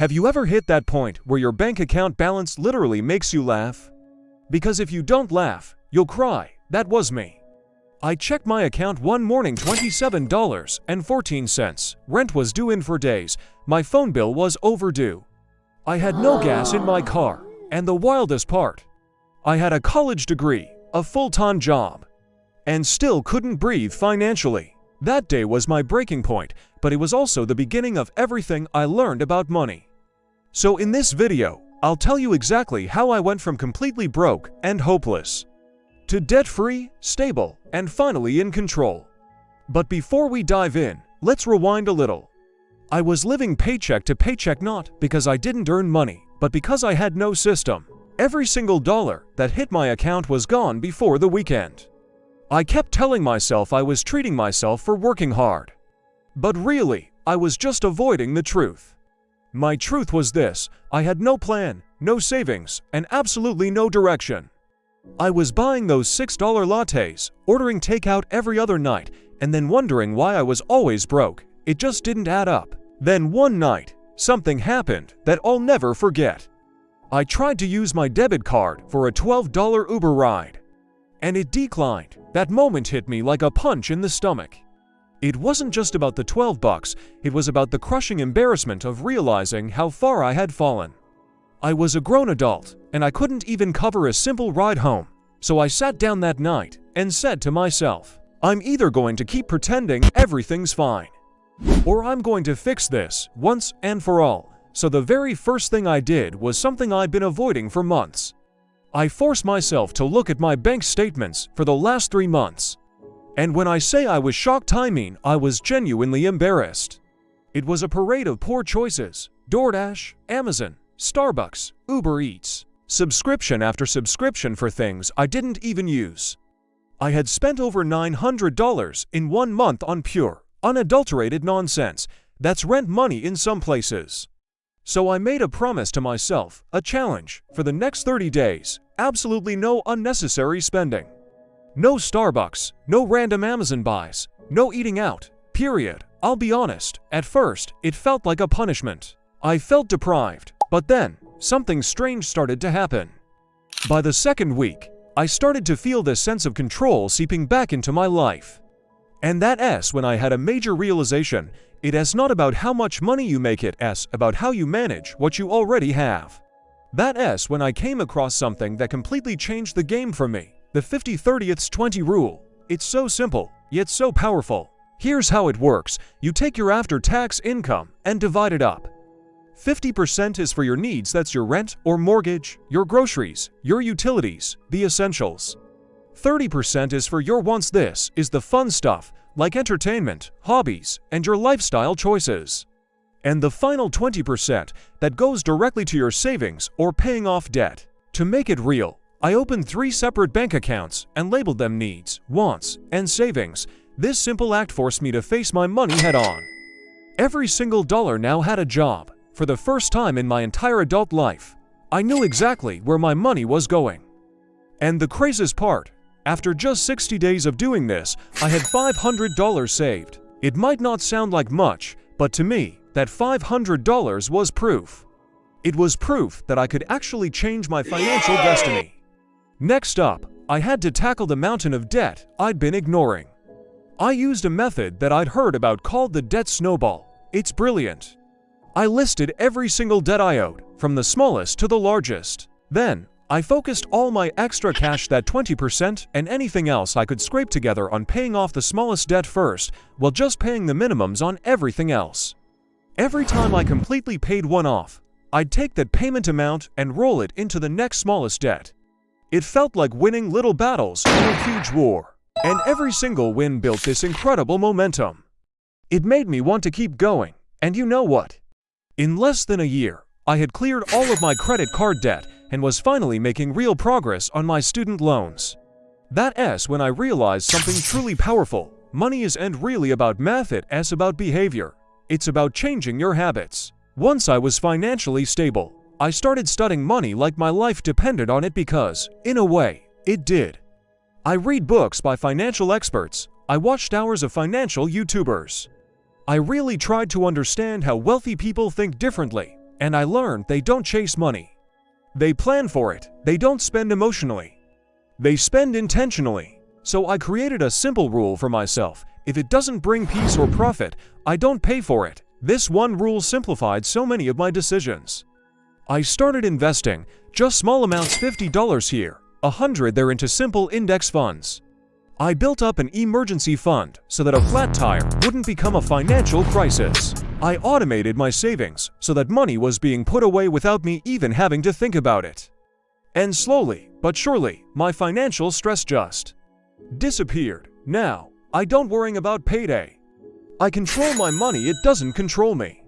Have you ever hit that point where your bank account balance literally makes you laugh? Because if you don't laugh, you'll cry. That was me. I checked my account one morning, $27.14. Rent was due in for days. My phone bill was overdue. I had no gas in my car. And the wildest part, I had a college degree, a full-time job, and still couldn't breathe financially. That day was my breaking point, but it was also the beginning of everything I learned about money. So in this video, I'll tell you exactly how I went from completely broke and hopeless to debt-free, stable, and finally in control. But before we dive in, let's rewind a little. I was living paycheck to paycheck not because I didn't earn money, but because I had no system. Every single dollar that hit my account was gone before the weekend. I kept telling myself I was treating myself for working hard. But really, I was just avoiding the truth. My truth was this: I had no plan, no savings, and absolutely no direction. I was buying those $6 lattes, ordering takeout every other night, and then wondering why I was always broke. It just didn't add up. Then one night, something happened that I'll never forget. I tried to use my debit card for a $12 Uber ride, and it declined. That moment hit me like a punch in the stomach. It wasn't just about the $12, it was about the crushing embarrassment of realizing how far I had fallen. I was a grown adult, and I couldn't even cover a simple ride home. So I sat down that night and said to myself, I'm either going to keep pretending everything's fine, or I'm going to fix this once and for all. So the very first thing I did was something I'd been avoiding for months. I forced myself to look at my bank statements for the last 3 months. And when I say I was shocked, I mean I was genuinely embarrassed. It was a parade of poor choices: DoorDash, Amazon, Starbucks, Uber Eats, subscription after subscription for things I didn't even use. I had spent over $900 in 1 month on pure, unadulterated nonsense. That's rent money in some places. So I made a promise to myself, a challenge: for the next 30 days, absolutely no unnecessary spending. No Starbucks, no random Amazon buys, no eating out, period. I'll be honest, at first, it felt like a punishment. I felt deprived, but then, something strange started to happen. By the second week, I started to feel this sense of control seeping back into my life. And that's when I had a major realization: it's not about how much money you make, it's about how you manage what you already have. That's when I came across something that completely changed the game for me: the 50-30-20 rule. It's so simple, yet so powerful. Here's how it works: you take your after-tax income and divide it up. 50% is for your needs, that's your rent or mortgage, your groceries, your utilities, the essentials. 30% is for your wants, this is the fun stuff, like entertainment, hobbies, and your lifestyle choices. And the final 20% that goes directly to your savings or paying off debt. To make it real, I opened 3 separate bank accounts and labeled them needs, wants, and savings. This simple act forced me to face my money head-on. Every single dollar now had a job. For the first time in my entire adult life, I knew exactly where my money was going. And the craziest part, after just 60 days of doing this, I had $500 saved. It might not sound like much, but to me, that $500 was proof. It was proof that I could actually change my financial destiny. Next up, I had to tackle the mountain of debt I'd been ignoring. I used a method that I'd heard about called the debt snowball. It's brilliant. I listed every single debt I owed, from the smallest to the largest. Then, I focused all my extra cash, that 20%, and anything else I could scrape together, on paying off the smallest debt first, while just paying the minimums on everything else. Every time I completely paid one off, I'd take that payment amount and roll it into the next smallest debt. It felt like winning little battles in a huge war. And every single win built this incredible momentum. It made me want to keep going. And you know what? In less than a year, I had cleared all of my credit card debt and was finally making real progress on my student loans. That's when I realized something truly powerful. Money isn't really about math, it's about behavior. It's about changing your habits. Once I was financially stable, I started studying money like my life depended on it, because, in a way, it did. I read books by financial experts. I watched hours of financial YouTubers. I really tried to understand how wealthy people think differently, And I learned they don't chase money. They plan for it. They don't spend emotionally. They spend intentionally. So I created a simple rule for myself. If it doesn't bring peace or profit, I don't pay for it. This one rule simplified so many of my decisions. I started investing, just small amounts, $50 here, $100 there, into simple index funds. I built up an emergency fund so that a flat tire wouldn't become a financial crisis. I automated my savings so that money was being put away without me even having to think about it. And slowly but surely, my financial stress just disappeared. Now, I don't worry about payday. I control my money, it doesn't control me.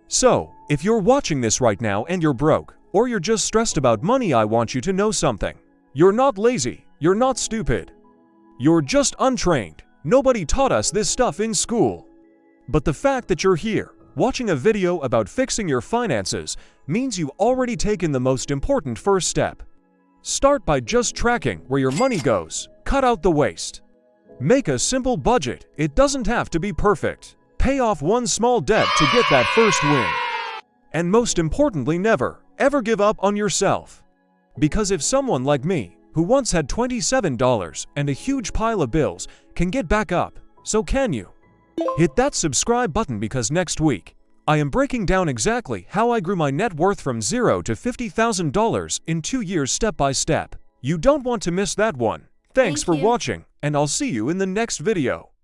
So, if you're watching this right now and you're broke, or you're just stressed about money, I want you to know something. You're not lazy, you're not stupid. You're just untrained. Nobody taught us this stuff in school. But the fact that you're here, watching a video about fixing your finances, means you've already taken the most important first step. Start by just tracking where your money goes. Cut out the waste. Make a simple budget. It doesn't have to be perfect. Pay off one small debt to get that first win. And most importantly, never, ever give up on yourself. Because if someone like me, who once had $27 and a huge pile of bills, can get back up, so can you. Hit that subscribe button, because next week, I am breaking down exactly how I grew my net worth from $0 to $50,000 in 2 years, step by step. You don't want to miss that one. Thanks for watching, and I'll see you in the next video.